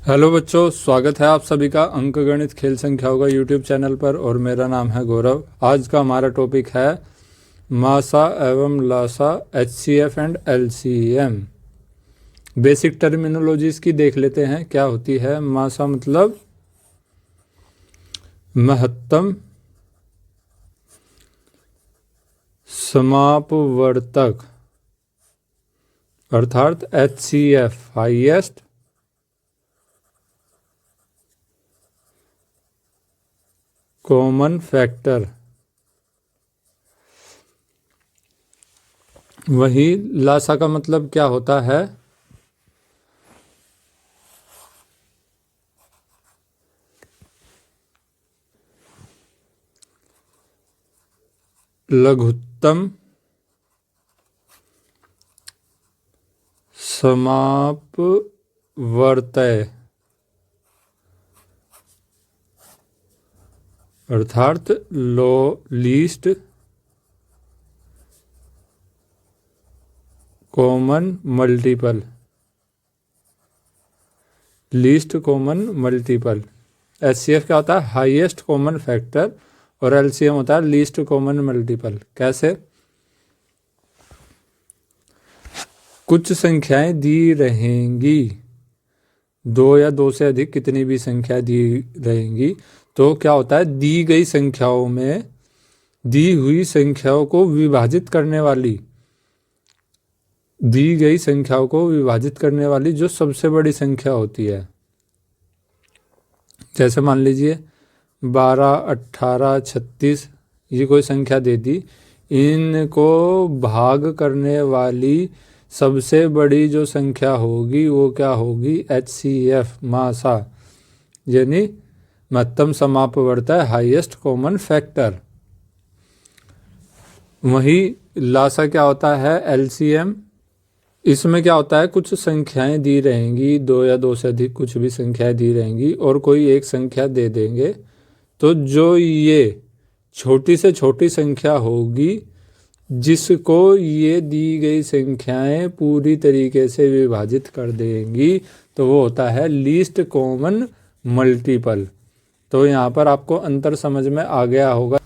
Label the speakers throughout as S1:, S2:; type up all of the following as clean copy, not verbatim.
S1: Hello बच्चों, स्वागत है आप सभी का अंकगणित खेल संख्याओं का यूट्यूब चैनल पर। और मेरा नाम है गौरव। आज का हमारा टॉपिक है मासा एवं लासा, HCF and LCM. Basic terminologies की देख लेते हैं क्या होती है। मासा मतलब महत्तम समापवर्तक, अर्थात एचसीएफ हाईएस्ट कॉमन फैक्टर। वही लासा का मतलब क्या होता है? लघुत्तम समापवर्तय, अर्थात least common multiple. Least common multiple. HCF क्या होता है? Highest common factor. और एलसीएम होता है लीस्ट कॉमन मल्टीपल। कैसे? कुछ संख्याएं दी रहेंगी, दो या दो से अधिक कितनी भी संख्या दी रहेंगी, तो क्या होता है, दी गई संख्याओं में दी हुई संख्याओं को विभाजित करने वाली, दी गई संख्याओं को विभाजित करने वाली जो सबसे बड़ी संख्या होती है। जैसे मान लीजिए 12, 18, 36, ये कोई संख्या दे दी, इनको भाग करने वाली सबसे बड़ी जो संख्या होगी वो क्या होगी? एचसीएफ, मासा, यानी महत्तम समापवर्तक, हाईएस्ट कॉमन फैक्टर। वही लासा क्या होता है? एलसीएम। इसमें क्या होता है, कुछ संख्याएं दी रहेंगी, दो या दो से अधिक कुछ भी संख्याएं दी रहेंगी और कोई एक संख्या दे देंगे, तो जो ये छोटी से छोटी संख्या होगी जिसको ये दी गई संख्याएं पूरी तरीके से विभाजित कर देंगी, तो वो होता है लीस्ट कॉमन मल्टीपल। तो यहाँ पर आपको अंतर समझ में आ गया होगा।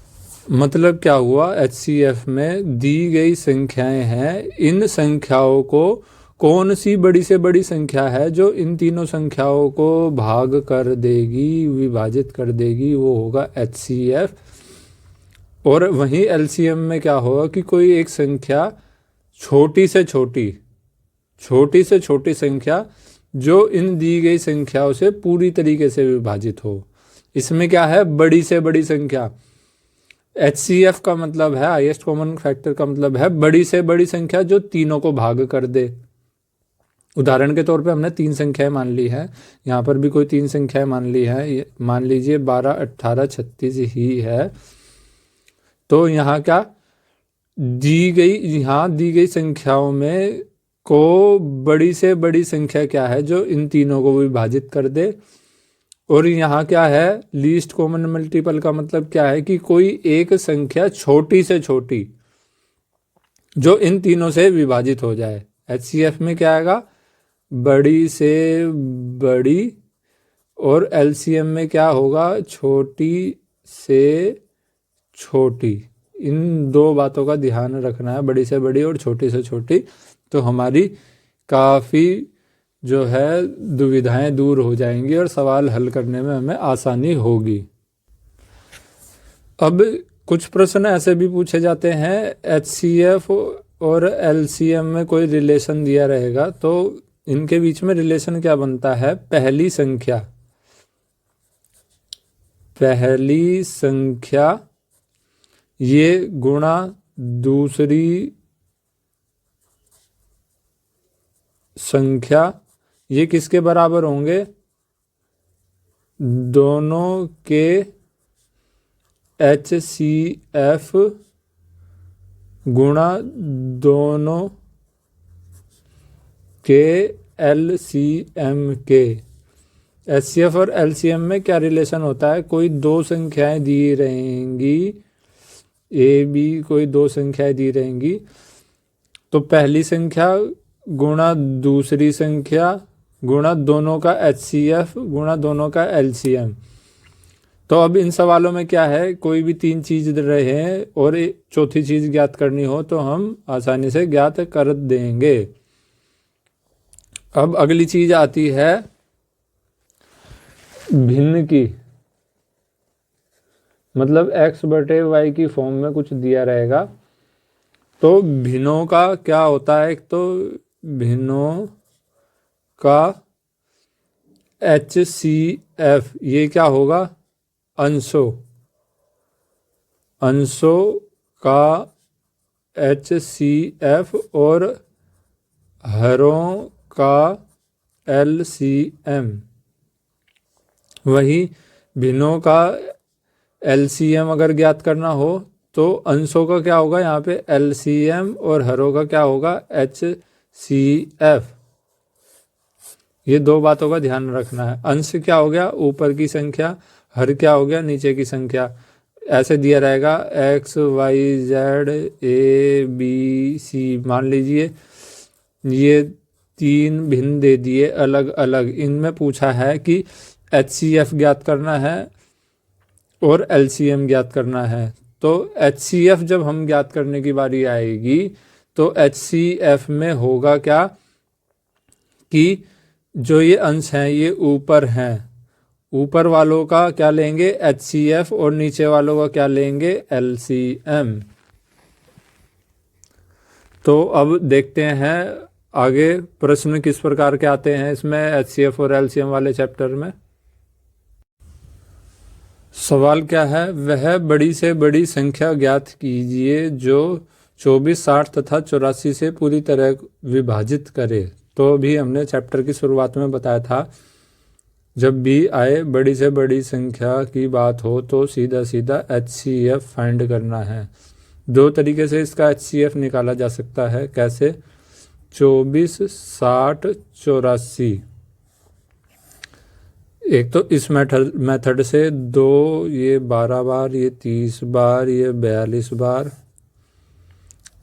S1: मतलब क्या हुआ, एचसीएफ में दी गई संख्याएं हैं, इन संख्याओं को कौन सी बड़ी से बड़ी संख्या है जो इन तीनों संख्याओं को भाग कर देगी, विभाजित कर देगी, वो होगा एचसीएफ। और वहीं एलसीएम में क्या होगा कि कोई एक संख्या छोटी से छोटी संख्या जो इन दी गई संख्याओं से पूरी तरीके से विभाजित हो। इसमें क्या है? बड़ी से बड़ी संख्या। एचसीएफ का मतलब है, हाईएस्ट कॉमन फैक्टर का मतलब है बड़ी से बड़ी संख्या जो तीनों को भाग कर दे। उदाहरण के तौर पे हमने तीन संख्याएं मान ली है, यहाँ पर भी कोई तीन संख्याएं मान ली है। मान लीजिए 12, 18, 36 ही है। तो यहाँ क्या दी गई, यहाँ दी गई संख्याओं में को बड़ी से बड़ी संख्या क्या है जो इन तीनों को विभाजित कर दे। और यहाँ क्या है? लीस्ट कॉमन मल्टीपल का मतलब क्या है कि कोई एक संख्या छोटी से छोटी जो इन तीनों से विभाजित हो जाए। एचसीएफ में क्या आएगा? बड़ी से बड़ी। और एलसीएम में क्या होगा? छोटी से छोटी। इन दो बातों का ध्यान रखना है, बड़ी से बड़ी और छोटी से छोटी। तो हमारी काफ़ी जो है दुविधाएं दूर हो जाएंगी और सवाल हल करने में हमें आसानी होगी। अब कुछ प्रश्न ऐसे भी पूछे जाते हैं, एचसीएफ और एलसीएम में कोई रिलेशन दिया रहेगा तो इनके बीच में रिलेशन क्या बनता है? पहली संख्या ये गुणा दूसरी संख्या, ये किसके बराबर होंगे? दोनों के एचसीएफ गुणा दोनों के एलसीएम के। एचसीएफ और एलसीएम में क्या रिलेशन होता है? कोई दो संख्याएं दी रहेंगी, ए बी, कोई दो संख्याएं दी रहेंगी, तो पहली संख्या गुणा दूसरी संख्या गुणा दोनों का HCF गुणा दोनों का LCM। तो अब इन सवालों में क्या है, कोई भी तीन चीज दे रहे हैं और चौथी चीज ज्ञात करनी हो तो हम आसानी से ज्ञात कर देंगे। अब अगली चीज आती है भिन्न की, मतलब x/y की फॉर्म में कुछ दिया रहेगा। तो भिन्नों का क्या होता है, एक तो भिन्नों का HCF, ये क्या होगा, अंशों का HCF और हरों का LCM। वही भिन्नों का LCM अगर ज्ञात करना हो तो अंशों का क्या होगा यहाँ पे LCM और हरों का क्या होगा HCF। ये दो बातों का ध्यान रखना है। अंश क्या हो गया, ऊपर की संख्या, हर क्या हो गया, नीचे की संख्या। ऐसे दिया रहेगा X Y Z A B C, मान लीजिए ये तीन भिन्न दे दिए अलग अलग। इनमें पूछा है कि HCF ज्ञात करना है और LCM ज्ञात करना है। तो HCF जब हम ज्ञात करने की बारी आएगी तो HCF में होगा क्या कि जो ये अंश हैं ये ऊपर हैं, ऊपर वालों का क्या लेंगे HCF और नीचे वालों का क्या लेंगे LCM। तो अब देखते हैं आगे प्रश्न किस प्रकार के आते हैं इसमें HCF और LCM वाले चैप्टर में। सवाल क्या है, वह बड़ी से बड़ी संख्या ज्ञात कीजिए जो 24, 60 तथा 84 से पूरी तरह विभाजित करे। तो भी हमने चैप्टर की शुरुआत में बताया था, जब भी आए बड़ी से बड़ी संख्या की बात हो तो सीधा सीधा HCF फाइंड करना है। दो तरीके से इसका HCF निकाला जा सकता है। कैसे, 24, 60, 84। एक तो इस मेथड से 2, ये 12 बार, ये 30 बार, ये 42 बार,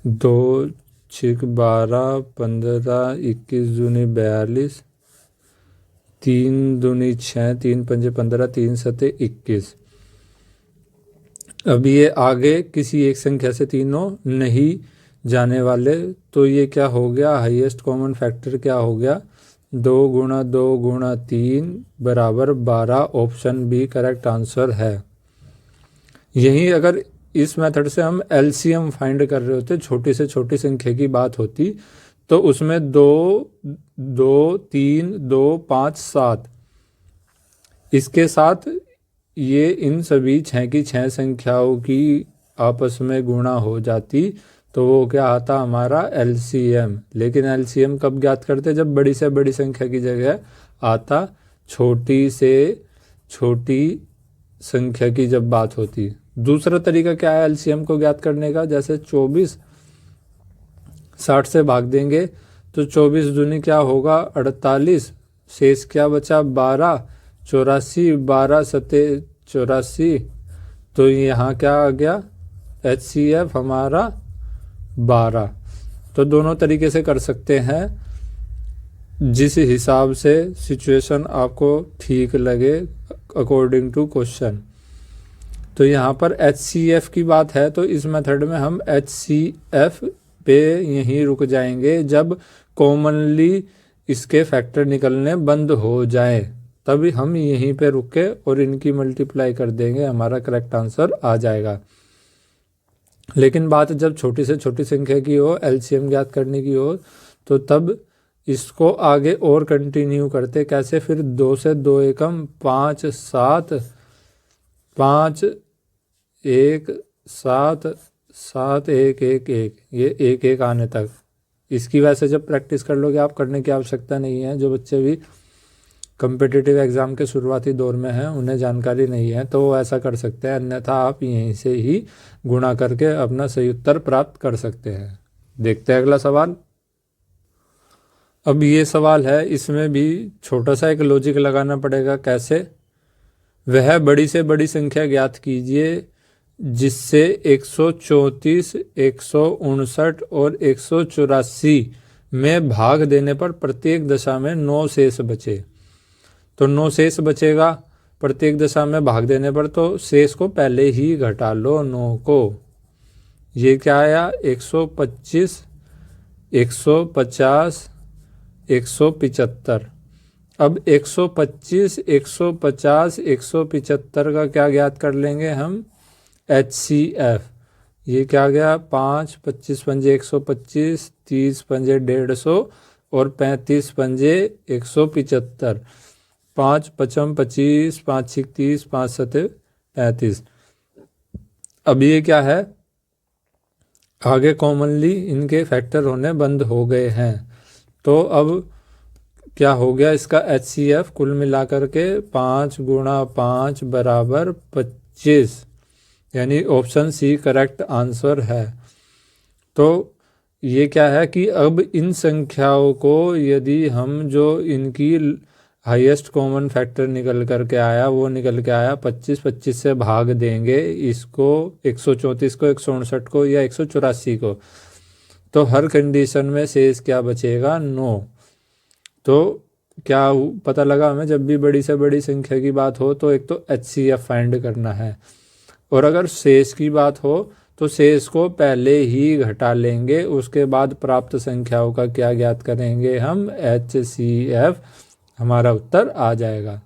S1: 2 6 12 15 21 दूनी 42, 3 दूनी 6, 3 5 15, 3 7 21। अब ये आगे किसी एक संख्या से तीनों नहीं जाने वाले, तो ये क्या हो गया, हाईएस्ट कॉमन फैक्टर क्या हो गया, 2 गुणा 2 गुणा 3 बराबर 12। ऑप्शन बी करेक्ट आंसर है। यही अगर इस मेथड से हम LCM फाइंड कर रहे होते, छोटी से छोटी संख्या की बात होती, तो उसमें 2 2 3 2 5 7, इसके साथ ये इन सभी 6 की 6 संख्याओं की आपस में गुणा हो जाती, तो वो क्या आता हमारा LCM। लेकिन LCM कब ज्ञात करते, जब बड़ी से बड़ी संख्या की जगह आता छोटी से छोटी संख्या की जब बात होती। दूसरा तरीका क्या है LCM को ज्ञात करने का, जैसे 24 60 से भाग देंगे तो 24 दूनी क्या होगा 48, शेष क्या बचा 12, 84, 12 सते 84। तो यहाँ क्या आ गया HCF हमारा 12। तो दोनों तरीके से कर सकते हैं, जिस हिसाब से सिचुएशन आपको ठीक लगे अकॉर्डिंग टू क्वेश्चन। तो यहाँ पर HCF की बात है तो इस मेथड में हम HCF पे यहीं रुक जाएंगे। जब कॉमनली इसके फैक्टर निकलने बंद हो जाए तभी हम यहीं पे रुक के और इनकी मल्टीप्लाई कर देंगे, हमारा करेक्ट आंसर आ जाएगा। लेकिन बात जब छोटी से छोटी संख्या की हो, LCM ज्ञात करने की हो, तो तब इसको आगे और कंटिन्यू करते। कैसे, फिर 2 से 2 एकम 5 7 5 1 7 7 1 1 1, ये 1 1 आने तक। इसकी वजह से जब प्रैक्टिस कर लोगे आप, करने की आवश्यकता नहीं है। जो बच्चे भी कम्पिटिटिव एग्ज़ाम के शुरुआती दौर में हैं उन्हें जानकारी नहीं है तो वो ऐसा कर सकते हैं, अन्यथा आप यहीं से ही गुणा करके अपना सही उत्तर प्राप्त कर सकते हैं। देखते हैं अगला सवाल। अब ये सवाल है, इसमें भी छोटा सा एक लॉजिक लगाना पड़ेगा। कैसे, वह बड़ी से बड़ी संख्या ज्ञात कीजिए जिससे 134, 159 और 184 में भाग देने पर प्रत्येक दशा में 9 शेष बचे। तो 9 शेष बचेगा प्रत्येक दशा में भाग देने पर, तो शेष को पहले ही घटा लो 9 को। ये क्या आया 125, 150, 175। अब 125, 150, 175 का क्या ज्ञात कर लेंगे हम, HCF। ये क्या गया 5, 25 पंजे 125, 30 पंजे 150 और 35 पंजे 175। 5 पचम 25, 5 छिक 30, 5 सते 35। अब ये क्या है, आगे कॉमनली इनके फैक्टर होने बंद हो गए हैं। तो अब क्या हो गया इसका HCF कुल मिलाकर के 5 गुणा 5 बराबर 25, यानी ऑप्शन सी करेक्ट आंसर है। तो ये क्या है कि अब इन संख्याओं को यदि हम जो इनकी हाईएस्ट कॉमन फैक्टर निकल करके आया वो निकल के आया 25, 25 से भाग देंगे इसको 134 को, 159 को या 184 को, तो हर कंडीशन में शेष क्या बचेगा 9। तो क्या पता लगा हमें, जब भी बड़ी से बड़ी संख्या की बात हो तो एक तो HCF फाइंड करना है, और अगर शेष की बात हो तो शेष को पहले ही घटा लेंगे, उसके बाद प्राप्त संख्याओं का क्या ज्ञात करेंगे हम, HCF, हमारा उत्तर आ जाएगा।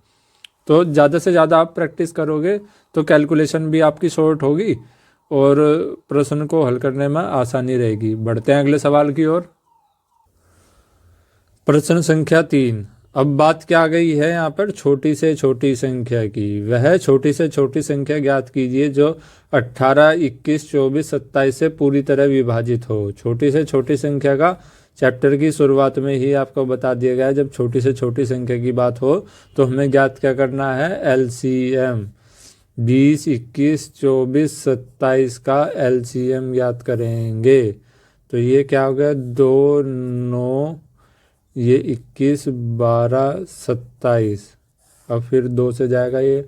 S1: तो ज़्यादा से ज़्यादा आप प्रैक्टिस करोगे तो कैलकुलेशन भी आपकी शॉर्ट होगी और प्रश्न को हल करने में आसानी रहेगी। बढ़ते हैं अगले सवाल की ओर। प्रश्न संख्या 3। अब बात क्या आ गई है यहाँ पर, छोटी से छोटी संख्या की। वह छोटी से छोटी संख्या ज्ञात कीजिए जो 18, 21, 24, 27 से पूरी तरह विभाजित हो। छोटी से छोटी संख्या का चैप्टर की शुरुआत में ही आपको बता दिया गया है, जब छोटी से छोटी संख्या की बात हो तो हमें ज्ञात क्या करना है, LCM। 20, 21, 24, 27 का LCM ज्ञात करेंगे। तो ये क्या हो गया 2, 9, ये 21, 12, 27। अब फिर 2 से जाएगा ये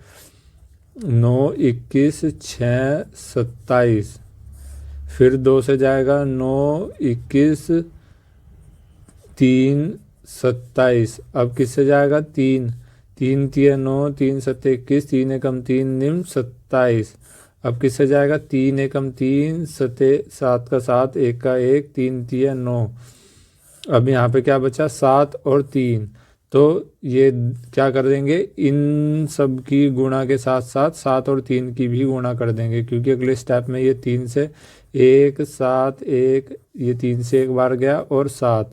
S1: 9, 21, 6, 27। फिर 2 से जाएगा 9, 21, 3, 27। अब किससे जाएगा 3, 3 तिया 9, 3 सत्ते 21, 3 एकम 3 निम 27। अब किससे जाएगा 3 एकम 3 सत्ते 7 का 7, 1 का 1, 3 तिया 9। अब यहाँ पे क्या बचा 7 और 3, तो ये क्या कर देंगे, इन सब की गुणा के साथ साथ 7 और 3 की भी गुणा कर देंगे, क्योंकि अगले स्टेप में ये 3 से 1, 7, 1, ये 3 से एक बार गया और 7,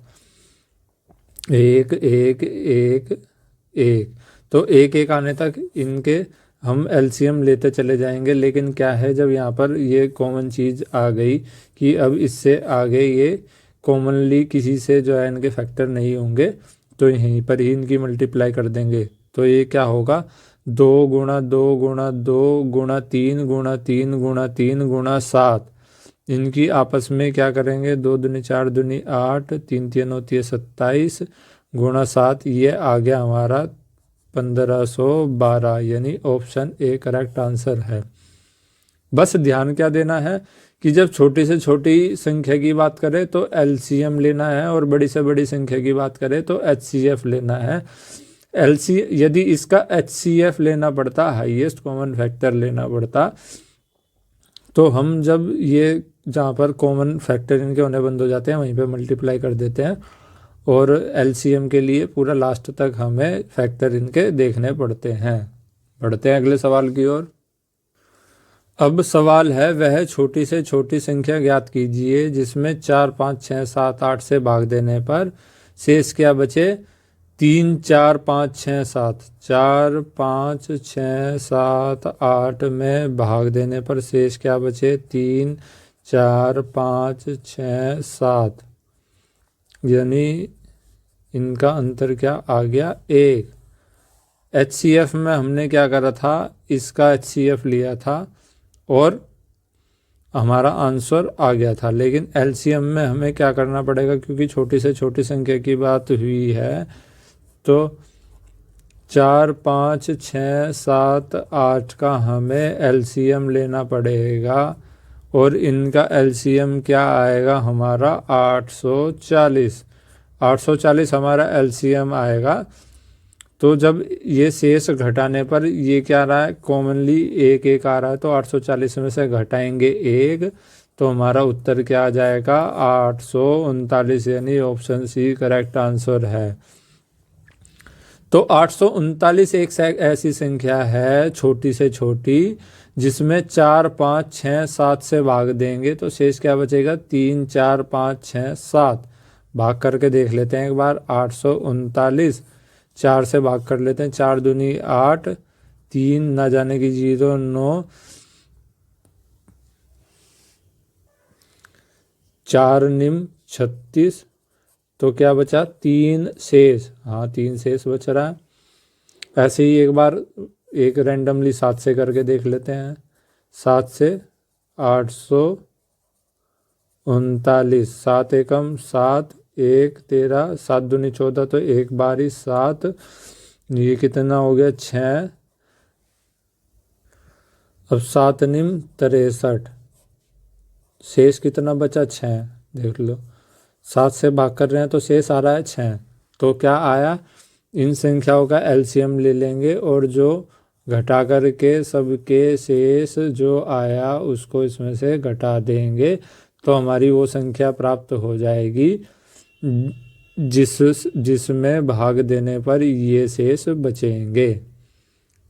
S1: 1, 1, 1, 1। तो 1, 1 आने तक इनके हम LCM लेते चले जाएंगे। लेकिन क्या है, जब यहाँ पर ये कॉमन चीज़ आ गई कि अब इससे आगे ये कॉमनली किसी से जो है इनके फैक्टर नहीं होंगे, तो यहीं पर ही इनकी मल्टीप्लाई कर देंगे। तो ये क्या होगा 2 गुणा 2 गुणा 2 गुणा 3 गुणा 3 गुणा 3 गुणा 7। इनकी आपस में क्या करेंगे, 2 दूनी 4 दूनी 8, 3 तिया 9 तिया 27 गुणा 7, ये आ गया हमारा 1512, यानी ऑप्शन ए करेक्ट आंसर है। बस ध्यान क्या देना है कि जब छोटी से छोटी संख्या की बात करें तो LCM लेना है, और बड़ी से बड़ी संख्या की बात करें तो HCF लेना है। यदि इसका HCF लेना पड़ता, हाईएस्ट कॉमन फैक्टर लेना पड़ता, तो हम जब ये जहाँ पर कॉमन फैक्टर इनके होने बंद हो जाते हैं वहीं पे मल्टीप्लाई कर देते हैं, और LCM के लिए पूरा लास्ट तक हमें फैक्टर इनके देखने पड़ते हैं। बढ़ते हैं अगले सवाल की ओर। अब सवाल है, वह छोटी से छोटी संख्या ज्ञात कीजिए जिसमें 4, 5, 6, 7, 8 से भाग देने पर शेष क्या बचे, 3, 4, 5, 6, 7। 4, 5, 6, 7, 8 में भाग देने पर शेष क्या बचे, 3, 4, 5, 6, 7, यानी इनका अंतर क्या आ गया 1। HCF में हमने क्या करा था, इसका HCF लिया था और हमारा आंसर आ गया था। लेकिन LCM में हमें क्या करना पड़ेगा, क्योंकि छोटी से छोटी संख्या की बात हुई है, तो 4, 5, 6, 7, 8 का हमें LCM लेना पड़ेगा, और इनका LCM क्या आएगा हमारा 840। 840 हमारा एलसीएम आएगा। तो जब ये शेष घटाने पर ये क्या आ रहा है, कॉमनली एक एक आ रहा है, तो 840 में से घटाएंगे एक, तो हमारा उत्तर क्या आ जाएगा, 839, यानी ऑप्शन सी करेक्ट आंसर है। तो 839 एक ऐसी संख्या है छोटी से छोटी जिसमें 4, 5, 6, 7 से भाग देंगे तो शेष क्या बचेगा, 3, 4, 5, 6, 7। भाग करके देख लेते हैं एक बार। 839 4 से भाग कर लेते हैं, 4 दूनी 8, 3 ना जाने की 0, 9, 4 निम 36, तो क्या बचा, 3 शेष। हाँ 3 शेष बच रहा है। ऐसे ही एक बार एक रैंडमली 7 से करके देख लेते हैं। 7 से 839, 7 एकम 7, 1 13, 7 दूनी 14, तो 1 12 7, ये कितना हो गया 6। अब 7 निम 63, शेष कितना बचा 6, देख लो। 7 से भाग कर रहे हैं तो शेष आ रहा है 6। तो क्या आया, इन संख्याओं का एलसीएम ले लेंगे और जो घटा करके सबके शेष जो आया उसको इसमें से घटा देंगे, तो हमारी वो संख्या प्राप्त हो जाएगी जिसमें भाग देने पर ये शेष बचेंगे।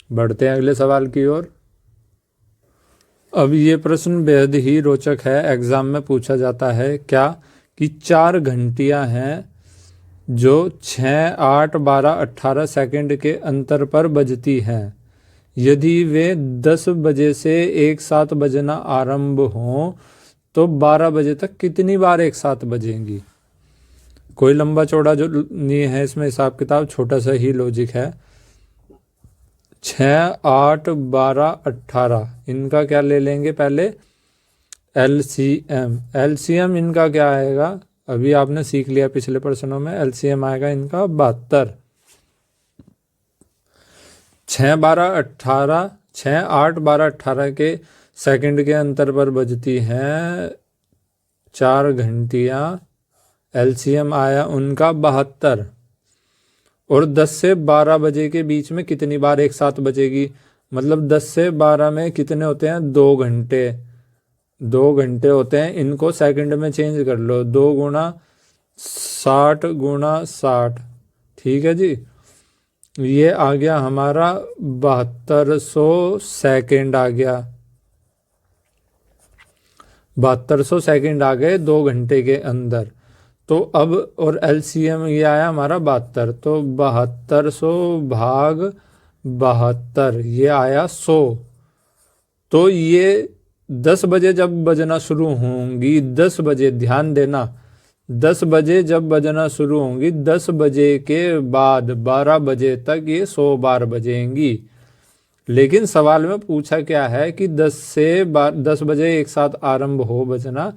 S1: बढ़ते हैं अगले सवाल की ओर। अब ये प्रश्न बेहद ही रोचक है, एग्जाम में पूछा जाता है क्या कि 4 घंटियां हैं जो 6, 8, 12, 18 सेकंड के अंतर पर बजती हैं। यदि वे 10 बजे से एक साथ बजना आरंभ हों तो 12 बजे तक कितनी बार एक साथ बजेंगी। कोई लंबा चौड़ा जो नहीं है इसमें हिसाब किताब, छोटा सा ही लॉजिक है। 6, 8, 12, 18 इनका क्या ले लेंगे पहले, एलसीएम। एलसीएम इनका क्या आएगा, अभी आपने सीख लिया पिछले प्रश्नों में, एलसीएम आएगा इनका 72। 6, 12, 18, 6, 8, 12, 18 के सेकंड के अंतर पर बजती हैं 4 घंटियां, एलसीएम आया उनका 72। और 10 से 12 बजे के बीच में कितनी बार एक साथ बजेगी, मतलब 10 से 12 में कितने होते हैं, 2 घंटे। 2 घंटे होते हैं, इनको सेकंड में चेंज कर लो, 2 गुणा 60 गुणा 60, ठीक है जी। ये आ गया हमारा 7200 सेकंड आ गया, 7200 सेकंड आ गए 2 घंटे के अंदर। तो अब और एलसीएम ये आया हमारा 72, तो 7200 भाग 72 ये आया 100। तो ये 10 बजे जब बजना शुरू होंगी, 10 बजे ध्यान देना, 10 बजे जब बजना शुरू होंगी, 10 बजे के बाद 12 बजे तक ये 100 बार बजेंगी। लेकिन सवाल में पूछा क्या है कि 10 बजे एक साथ आरंभ हो बजना,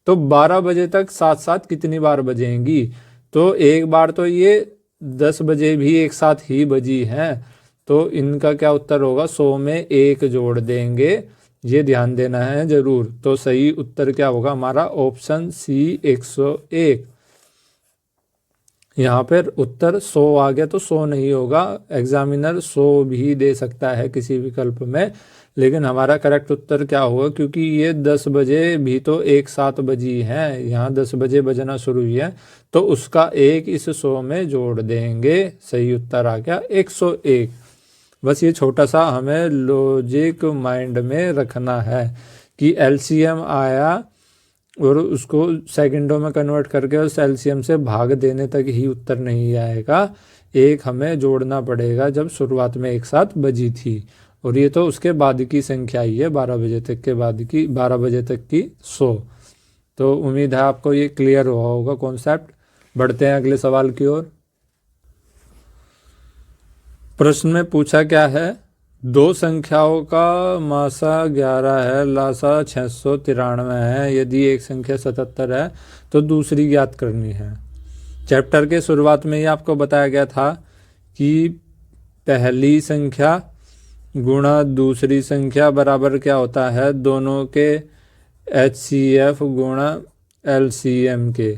S1: तो 12 बजे तक साथ साथ कितनी बार बजेंगी। तो एक बार तो ये 10 बजे भी एक साथ ही बजी हैं, तो इनका क्या उत्तर होगा, 100 में 1 जोड़ देंगे, ये ध्यान देना है जरूर। तो सही उत्तर क्या होगा हमारा, ऑप्शन सी 101। यहाँ पर उत्तर 100 आ गया तो 100 नहीं होगा, एग्जामिनर 100 भी दे सकता है किसी विकल्प में, लेकिन हमारा करेक्ट उत्तर क्या होगा, क्योंकि ये 10 बजे भी तो एक साथ बजी है, यहाँ 10 बजे बजना शुरू हुई है, तो उसका 1 इस 100 में जोड़ देंगे। सही उत्तर आ गया 101। बस ये छोटा सा हमें लॉजिक माइंड में रखना है कि एलसीएम आया और उसको सेकंडों में कन्वर्ट करके उस एलसीएम से भाग देने तक ही उत्तर नहीं आएगा, एक हमें जोड़ना पड़ेगा जब शुरुआत में एक साथ बजी थी, और ये तो उसके बाद की संख्या ही है, 12 बजे तक के बाद की, 12 बजे तक की 100। तो उम्मीद है आपको ये क्लियर हुआ होगा कॉन्सेप्ट। बढ़ते हैं अगले सवाल की ओर। प्रश्न में पूछा क्या है, 2 संख्याओं का मासा 11 है, लासा 693 है, यदि एक संख्या 77 है तो दूसरी ज्ञात करनी है। चैप्टर के शुरुआत में ही आपको बताया गया था कि पहली संख्या गुणा दूसरी संख्या बराबर क्या होता है, दोनों के HCF गुणा LCM के।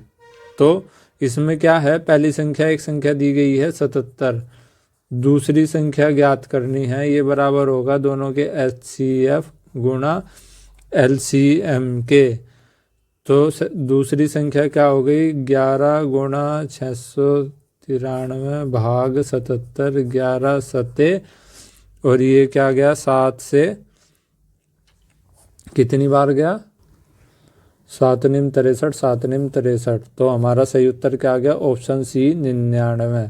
S1: तो इसमें क्या है, पहली संख्या एक संख्या दी गई है 77, दूसरी संख्या ज्ञात करनी है, ये बराबर होगा दोनों के HCF गुणा LCM के। तो दूसरी संख्या क्या हो गई, 11 गुणा 693 भाग 77, 11 सते, और ये क्या गया 7 से कितनी बार गया, 7 निम 63, 7 निम 63। तो हमारा सही उत्तर क्या आ गया, ऑप्शन सी 99।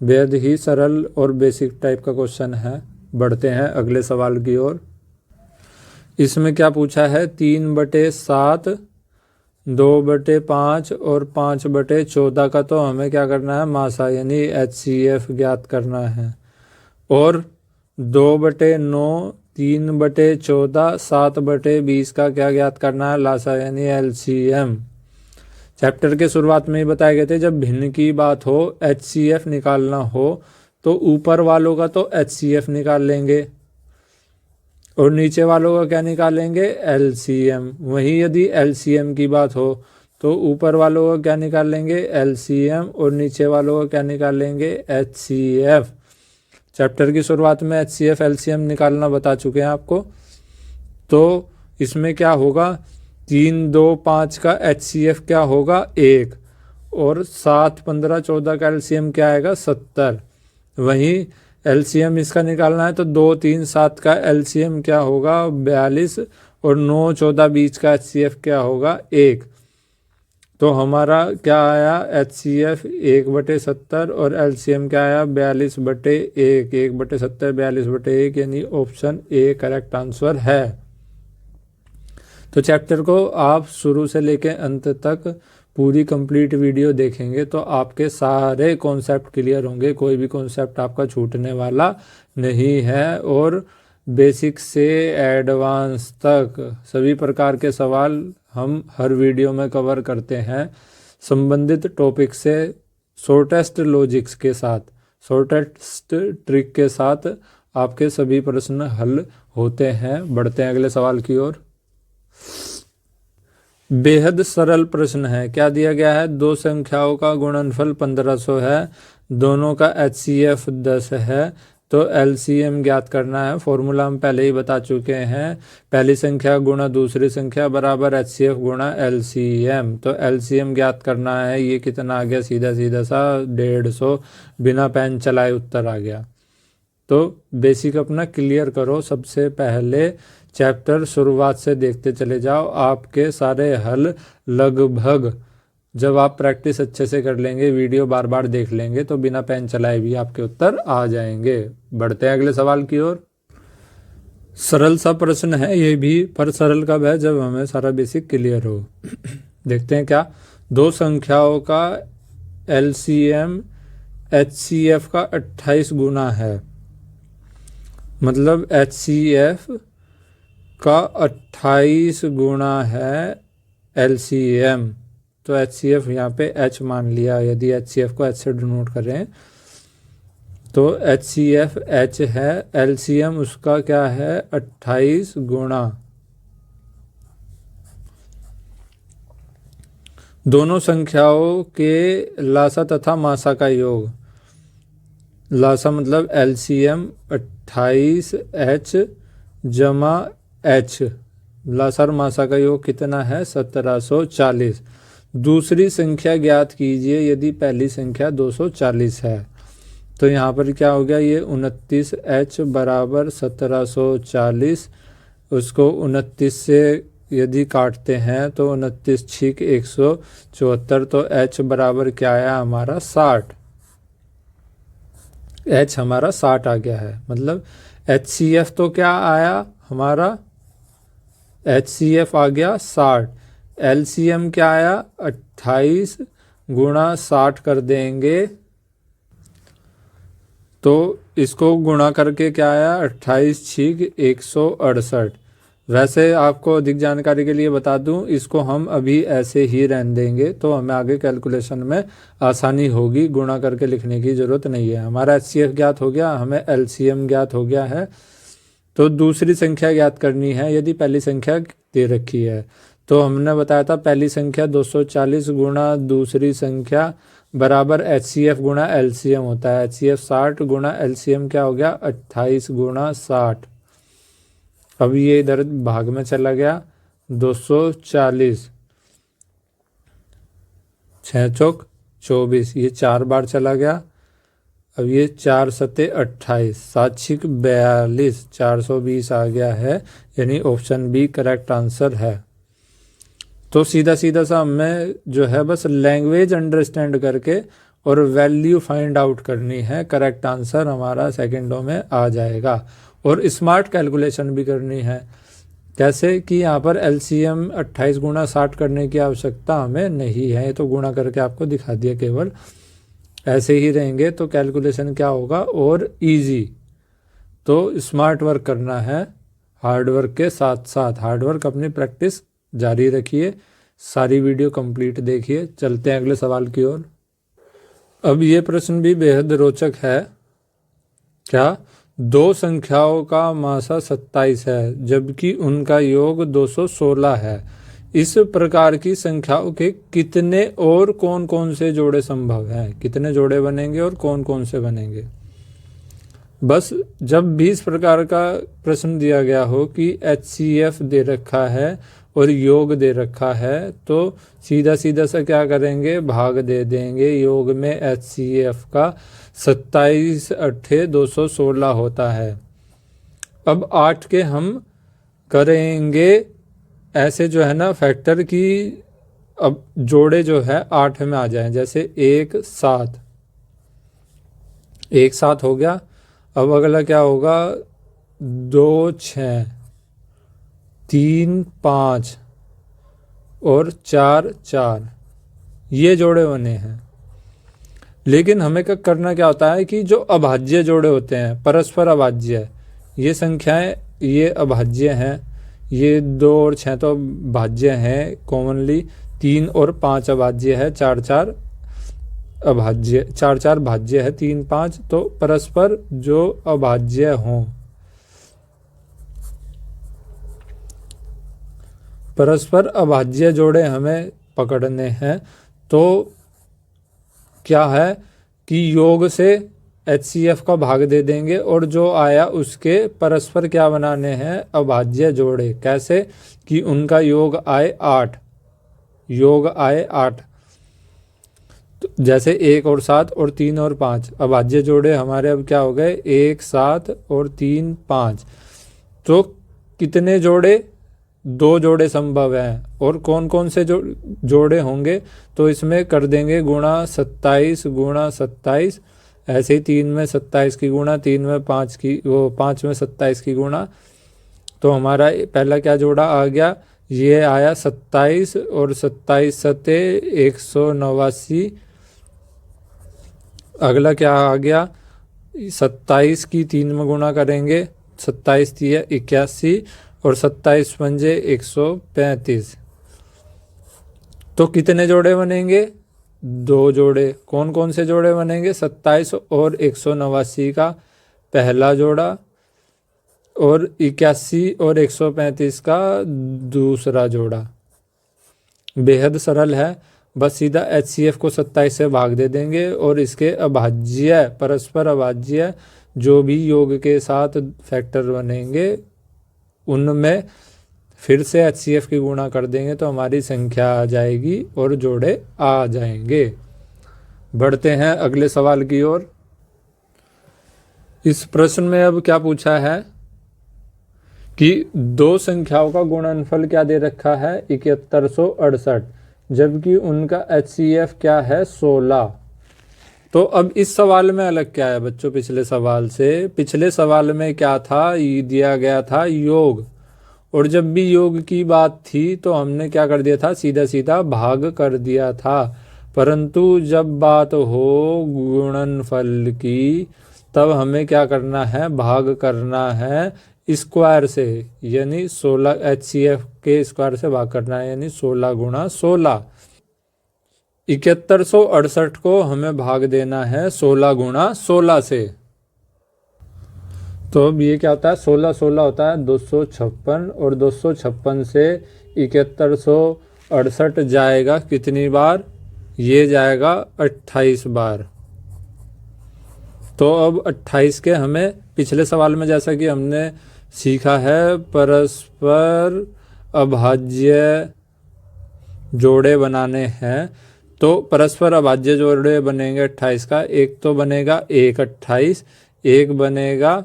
S1: बेहद ही सरल और बेसिक टाइप का क्वेश्चन है। बढ़ते हैं अगले सवाल की ओर। इसमें क्या पूछा है, 3/7, 2/5 और 5/14 का तो हमें क्या करना है, मासा यानी HCF ज्ञात करना है। और 2/9, 3/14, 7/20 का क्या ज्ञात करना है, लासा यानी LCM। चैप्टर के शुरुआत में ही बताए गए थे, जब भिन्न की बात हो, HCF निकालना हो, तो ऊपर वालों का तो HCF निकाल लेंगे और नीचे वालों का क्या निकालेंगे, LCM। वहीं यदि LCM की बात हो तो ऊपर वालों का क्या निकाल लेंगे, LCM, और नीचे वालों का क्या निकाल लेंगे, HCF। चैप्टर की शुरुआत में HCF LCM निकालना बता चुके हैं आपको। तो इसमें क्या होगा, 3, 2, 5 का HCF क्या होगा, 1, और 7, 15, 14 का LCM क्या आएगा, 70। वहीं LCM इसका निकालना है तो 2, 3, 7 का LCM क्या होगा, 42, और 9, 14, 20 का HCF क्या होगा, 1। तो हमारा क्या आया, HCF 1/70 और LCM क्या आया, 42/1, 1/70, 42/1, यानी ऑप्शन ए करेक्ट आंसर है। तो चैप्टर को आप शुरू से लेकर अंत तक पूरी कंप्लीट वीडियो देखेंगे तो आपके सारे कॉन्सेप्ट क्लियर होंगे, कोई भी कॉन्सेप्ट आपका छूटने वाला नहीं है। और बेसिक से एडवांस तक सभी प्रकार के सवाल हम हर वीडियो में कवर करते हैं, संबंधित टॉपिक से शॉर्टेस्ट लॉजिक्स के साथ, शॉर्टेस्ट ट्रिक के साथ आपके सभी प्रश्न हल होते हैं। बढ़ते हैं अगले सवाल की ओर। बेहद सरल प्रश्न है। क्या दिया गया है, दो संख्याओं का गुणनफल 1500 है, दोनों का HCF 10 है, तो LCM ज्ञात करना है। फॉर्मूला हम पहले ही बता चुके हैं, पहली संख्या गुणा दूसरी संख्या बराबर HCF गुणा LCM। तो LCM ज्ञात करना है, ये कितना आ गया, सीधा सीधा सा 150, बिना पेन चलाए उत्तर आ गया। तो बेसिक अपना क्लियर करो, सबसे पहले चैप्टर शुरुआत से देखते चले जाओ, आपके सारे हल लगभग, जब आप प्रैक्टिस अच्छे से कर लेंगे, वीडियो बार बार देख लेंगे, तो बिना पेन चलाए भी आपके उत्तर आ जाएंगे। बढ़ते हैं अगले सवाल की ओर। सरल सा प्रश्न है ये भी, पर सरल कब है, जब हमें सारा बेसिक क्लियर हो। देखते हैं क्या, दो संख्याओं का LCM HCF का 28 गुना है, मतलब HCF का 28 गुना है LCM। तो HCF यहाँ पे H मान लिया, यदि HCF को H से डिनोट करें तो HCF H है, LCM उसका क्या है, 28 गुना। दोनों संख्याओं के लासा तथा मासा का योग, लासा मतलब LCM 28H जमा H, लासा और मासा का योग कितना है, 1740। दूसरी संख्या ज्ञात कीजिए यदि पहली संख्या 240 है। तो यहाँ पर क्या हो गया, ये 29H बराबर 1740, उसको 29 से यदि काटते हैं तो 29 छिक 174, तो H बराबर क्या आया हमारा 60। H हमारा 60 आ गया है, मतलब HCF तो क्या आया हमारा, HCF आ गया 60, LCM क्या आया 28 गुणा 60 कर देंगे, तो इसको गुणा करके क्या आया 28 छिक 168। वैसे आपको अधिक जानकारी के लिए बता दूं, इसको हम अभी ऐसे ही रहने देंगे तो हमें आगे कैलकुलेशन में आसानी होगी, गुणा करके लिखने की ज़रूरत नहीं है। हमारा HCF ज्ञात हो गया, हमें LCM ज्ञात हो गया है। तो दूसरी संख्या ज्ञात करनी है, यदि पहली संख्या दे रखी है तो हमने बताया था पहली संख्या 240 गुणा दूसरी संख्या बराबर HCF गुणा LCM होता है। HCF 60 गुणा LCM क्या हो गया 28 गुणा 60। अब ये इधर भाग में चला गया 240, 6 चौक 24, ये 4 बार चला गया। अब ये 4 सते 28, 7 छिक 42, 420 आ गया है, यानी ऑप्शन बी करेक्ट आंसर है। तो सीधा सीधा सा हमें जो है बस लैंग्वेज अंडरस्टैंड करके और वैल्यू फाइंड आउट करनी है, करेक्ट आंसर हमारा सेकंडों में आ जाएगा। और स्मार्ट कैलकुलेशन भी करनी है। कैसे कि यहाँ पर LCM 28 गुणा 60 करने की आवश्यकता हमें नहीं है, ये तो गुणा करके आपको दिखा दिया केवल। ऐसे ही रहेंगे तो कैलकुलेशन क्या होगा और इजी। तो स्मार्ट वर्क करना है हार्ड वर्क के साथ साथ। हार्ड वर्क अपनी प्रैक्टिस जारी रखिए, सारी वीडियो कंप्लीट देखिए। चलते हैं अगले सवाल की ओर। अब ये प्रश्न भी बेहद रोचक है। क्या 2 संख्याओं का मासा 27 है जबकि उनका योग 216 है। इस प्रकार की संख्याओं के कितने और कौन कौन से जोड़े संभव हैं? कितने जोड़े बनेंगे और कौन कौन से बनेंगे? बस जब भी इस प्रकार का प्रश्न दिया गया हो कि HCF दे रखा है और योग दे रखा है, तो सीधा सीधा सा क्या करेंगे, भाग दे देंगे। योग में HCF का 27 अट्ठे 216 होता है। अब 8 के हम करेंगे ऐसे जो है ना फैक्टर की, अब जोड़े जो है 8 में आ जाएं। जैसे 1 7, 1 7 हो गया। अब अगला क्या होगा, 2 6, 3 5 और 4 4, ये जोड़े बने हैं। लेकिन हमें करना क्या होता है कि जो अभाज्य जोड़े होते हैं, परस्पर अभाज्य, ये संख्याएं ये अभाज्य हैं। ये 2 और 6 तो भाज्य हैं कॉमनली, 3 और 5 अभाज्य है, 4 4 अभाज्य, 4 4 भाज्य है, 3 5 तो परस्पर जो अभाज्य हों, परस्पर अभाज्य जोड़े हमें पकड़ने हैं। तो क्या है कि योग से HCF का भाग दे देंगे और जो आया उसके परस्पर क्या बनाने हैं, अभाज्य जोड़े। कैसे कि उनका योग आए 8, योग आए 8। तो जैसे 1 और 7 और 3 और 5 अभाज्य जोड़े हमारे अब क्या हो गए, 1 7 और 3 5। तो कितने जोड़े, 2 जोड़े संभव हैं। और कौन कौन से जोड़े होंगे, तो इसमें कर देंगे गुणा 27 गुणा 27। ऐसे ही 3 में 27 की गुणा, 3 में 5 की, वो 5 में 27 की गुणा। तो हमारा पहला क्या जोड़ा आ गया, ये आया 27 और 27 सते 189। अगला क्या आ गया, 27 की 3 में गुणा करेंगे, 27 3 81 और 27 पंजे 135। तो कितने जोड़े बनेंगे, 2 जोड़े। कौन कौन से जोड़े बनेंगे, 27 और 189 का पहला जोड़ा और 81 और 135 का दूसरा जोड़ा। बेहद सरल है, बस सीधा HCF को 27 से भाग दे देंगे और इसके अभाज्य, परस्पर अभाज्य जो भी योग के साथ फैक्टर बनेंगे उनमें फिर से HCF की गुणा कर देंगे तो हमारी संख्या आ जाएगी और जोड़े आ जाएंगे। बढ़ते हैं अगले सवाल की ओर। इस प्रश्न में अब क्या पूछा है कि 2 संख्याओं का गुणनफल क्या दे रखा है, 7168, जबकि उनका HCF क्या है, 16। तो अब इस सवाल में अलग क्या है बच्चों पिछले सवाल से? पिछले सवाल में क्या था, ये दिया गया था योग, और जब भी योग की बात थी तो हमने क्या कर दिया था, सीधा सीधा भाग कर दिया था। परंतु जब बात हो गुणनफल की तब हमें क्या करना है, भाग करना है स्क्वायर से, यानी 16 HCF के स्क्वायर से भाग करना है, यानी 16 गुणा 16। 7168 को हमें भाग देना है 16 गुणा 16 से। तो अब ये क्या होता है, 16 16 होता है 256 और 256 से 7168 जाएगा कितनी बार? ये जाएगा 28 बार। तो अब 28 के हमें पिछले सवाल में जैसा कि हमने सीखा है परस्पर अभाज्य जोड़े बनाने हैं, तो परस्पर अभाज्य जोड़े बनेंगे 28 का। एक तो बनेगा 1 28, एक बनेगा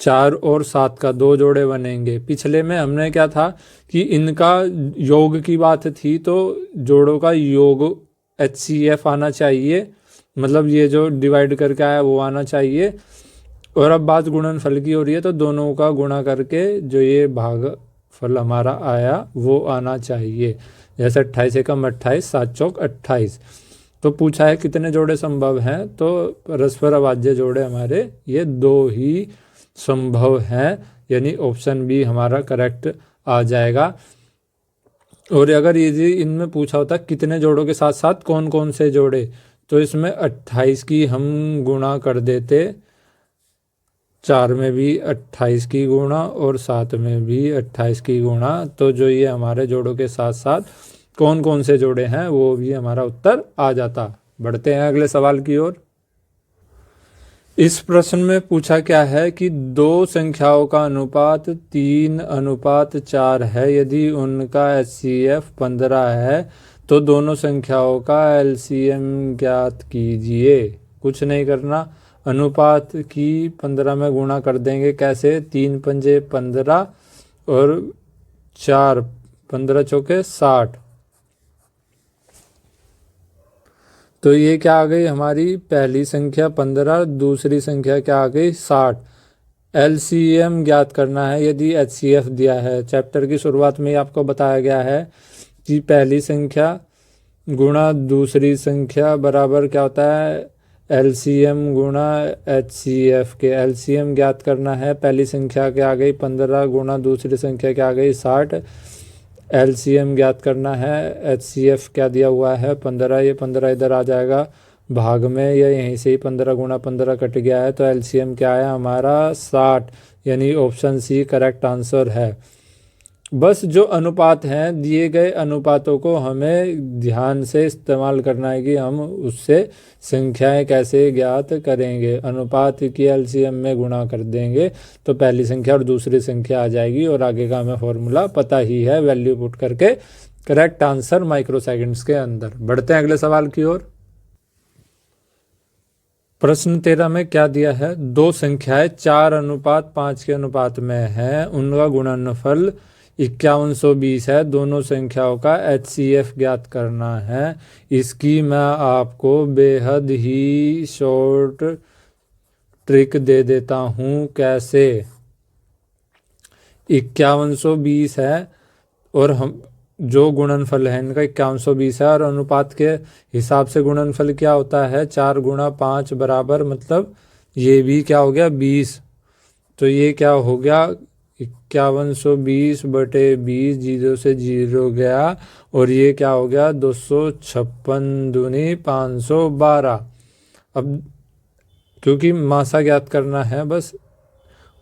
S1: 4 और 7 का, 2 जोड़े बनेंगे। पिछले में हमने क्या था कि इनका योग की बात थी, तो जोड़ों का योग HCF आना चाहिए, मतलब ये जो डिवाइड करके आया वो आना चाहिए। और अब बात गुणनफल की हो रही है, तो दोनों का गुणा करके जो ये भागफल हमारा आया वो आना चाहिए। जैसे 28 एकम 28, 7 चौक 28। तो पूछा है कितने जोड़े संभव हैं, तो परस्पर अभाज्य जोड़े हमारे ये 2 ही संभव हैं, यानी ऑप्शन बी हमारा करेक्ट आ जाएगा। और अगर ये इनमें पूछा होता कितने जोड़ों के साथ साथ कौन कौन से जोड़े, तो इसमें 28 की हम गुणा कर देते, 4 में भी 28 की गुणा और 7 में भी 28 की गुणा, तो जो ये हमारे जोड़ों के साथ साथ कौन कौन से जोड़े हैं वो भी हमारा उत्तर आ जाता। बढ़ते हैं अगले सवाल की ओर। इस प्रश्न में पूछा क्या है कि 2 संख्याओं का अनुपात 3:4 है। यदि उनका HCF 15 है तो दोनों संख्याओं का LCM ज्ञात कीजिए। कुछ नहीं करना, अनुपात की 15 में गुणा कर देंगे। कैसे? 3 पंजे 15 और 4 15 चौके 60। तो ये क्या आ गई हमारी पहली संख्या 15, दूसरी संख्या क्या आ गई 60। LCM ज्ञात करना है यदि HCF दिया है। चैप्टर की शुरुआत में ही आपको बताया गया है कि पहली संख्या गुणा दूसरी संख्या बराबर क्या होता है? LCM गुणा HCF के। LCM ज्ञात करना है, पहली संख्या क्या आ गई 15 गुणा दूसरी संख्या क्या आ गई 60। LCM ज्ञात करना है, HCF क्या दिया हुआ है 15, ये 15 इधर आ जाएगा भाग में, या यहीं से ही 15 गुणा 15 कट गया है, तो LCM क्या आया हमारा 60, यानी ऑप्शन सी करेक्ट आंसर है। बस जो अनुपात हैं, दिए गए अनुपातों को हमें ध्यान से इस्तेमाल करना है कि हम उससे संख्याएं कैसे ज्ञात करेंगे। अनुपात की LCM में गुणा कर देंगे तो पहली संख्या और दूसरी संख्या आ जाएगी, और आगे का हमें फॉर्मूला पता ही है, वैल्यू पुट करके करेक्ट आंसर माइक्रोसेकंड्स के अंदर। बढ़ते हैं अगले सवाल की ओर। प्रश्न 13 में क्या दिया है? 2 संख्याएं 4:5 के अनुपात में है, उनका गुणनफल 5120 है। दोनों संख्याओं का HCF ज्ञात करना है। इसकी मैं आपको बेहद ही शॉर्ट ट्रिक दे देता हूँ। कैसे? 5120 है और हम जो गुणनफल है इनका 5120 है, और अनुपात के हिसाब से गुणनफल क्या होता है 4 गुणा 5 बराबर, मतलब ये भी क्या हो गया 20। तो ये क्या हो गया 5120 बटे 20, 0 से 0 गया, और ये क्या हो गया 256 दूनी 512। अब क्योंकि मासा ज्ञात करना है बस,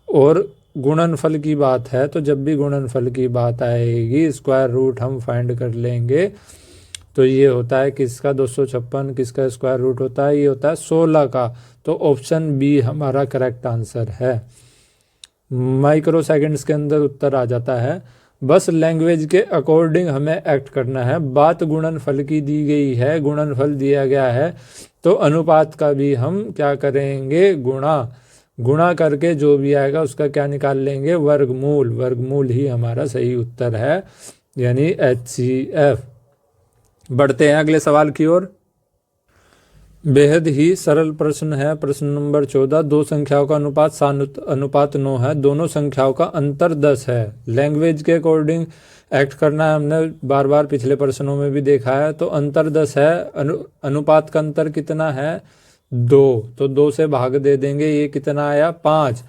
S1: और गुणनफल की बात है, तो जब भी गुणनफल की बात आएगी स्क्वायर रूट हम फाइंड कर लेंगे। तो ये होता है किसका 256, किसका स्क्वायर रूट होता है, ये होता है 16 का। तो ऑप्शन बी हमारा करेक्ट आंसर है। माइक्रो सेकंड्स के अंदर उत्तर आ जाता है। बस लैंग्वेज के अकॉर्डिंग हमें एक्ट करना है। बात गुणनफल की दी गई है, गुणनफल दिया गया है, तो अनुपात का भी हम क्या करेंगे गुणा करके जो भी आएगा उसका क्या निकाल लेंगे वर्गमूल। वर्गमूल ही हमारा सही उत्तर है, यानी HCF। बढ़ते हैं अगले सवाल की ओर। बेहद ही सरल प्रश्न है। प्रश्न नंबर 14। 2 संख्याओं का अनुपात 9 है, दोनों संख्याओं का अंतर 10 है। लैंग्वेज के अकॉर्डिंग एक्ट करना है, हमने बार बार पिछले प्रश्नों में भी देखा है। तो अंतर 10 है, अनुपात का अंतर कितना है 2, तो 2 से भाग दे देंगे, ये कितना आया 5।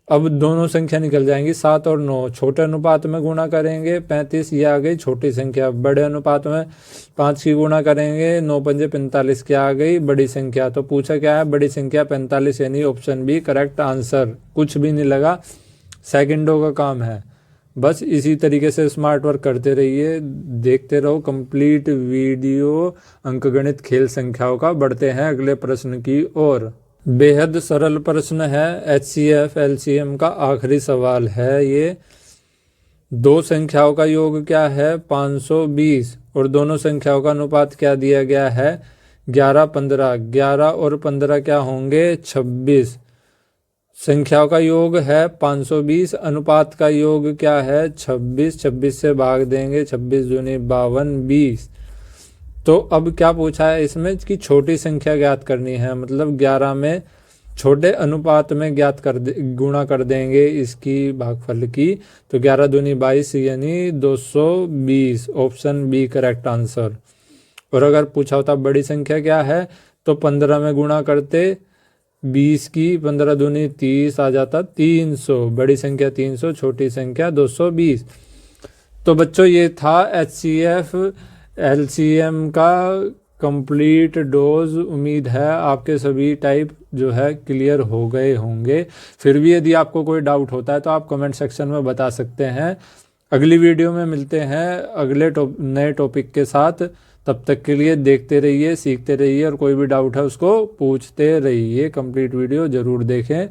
S1: अब दोनों संख्या निकल जाएंगी 7 और 9। छोटे अनुपात में गुणा करेंगे 35, ये आ गई छोटी संख्या। बड़े अनुपात में 5 की गुणा करेंगे 9 पंजे 45, क्या आ गई बड़ी संख्या। तो पूछा क्या है बड़ी संख्या 45, यानी ऑप्शन बी करेक्ट आंसर। कुछ भी नहीं लगा, सेकंडों का काम है। बस इसी तरीके से स्मार्ट वर्क करते रहिए, देखते रहो कंप्लीट वीडियो अंकगणित खेल संख्याओं का। बढ़ते हैं अगले प्रश्न की ओर। बेहद सरल प्रश्न है, HCF LCM का आखिरी सवाल है ये। दो संख्याओं का योग क्या है? 520। और दोनों संख्याओं का अनुपात क्या दिया गया है? 11-15। 11 और 15 क्या होंगे? 26। संख्याओं का योग है 520, अनुपात का योग क्या है? 26। 26 से भाग देंगे, 26 दूनी 52, 20। तो अब क्या पूछा है इसमें कि छोटी संख्या ज्ञात करनी है, मतलब 11 में छोटे अनुपात में गुणा कर देंगे इसकी भागफल की। तो 11 दूनी 22 यानी 220। Option B correct answer. और अगर पूछा होता बड़ी संख्या क्या है, तो 15 में गुणा करते 20 की, 15 दूनी 30 आ जाता 300। बड़ी संख्या 300, छोटी संख्या 220। तो बच्चों ये था HCF LCM का कंप्लीट डोज। उम्मीद है आपके सभी टाइप जो है क्लियर हो गए होंगे। फिर भी यदि आपको कोई डाउट होता है तो आप कमेंट सेक्शन में बता सकते हैं। अगली वीडियो में मिलते हैं अगले नए टॉपिक के साथ। तब तक के लिए देखते रहिए, सीखते रहिए और कोई भी डाउट है उसको पूछते रहिए। कंप्लीट वीडियो ज़रूर देखें।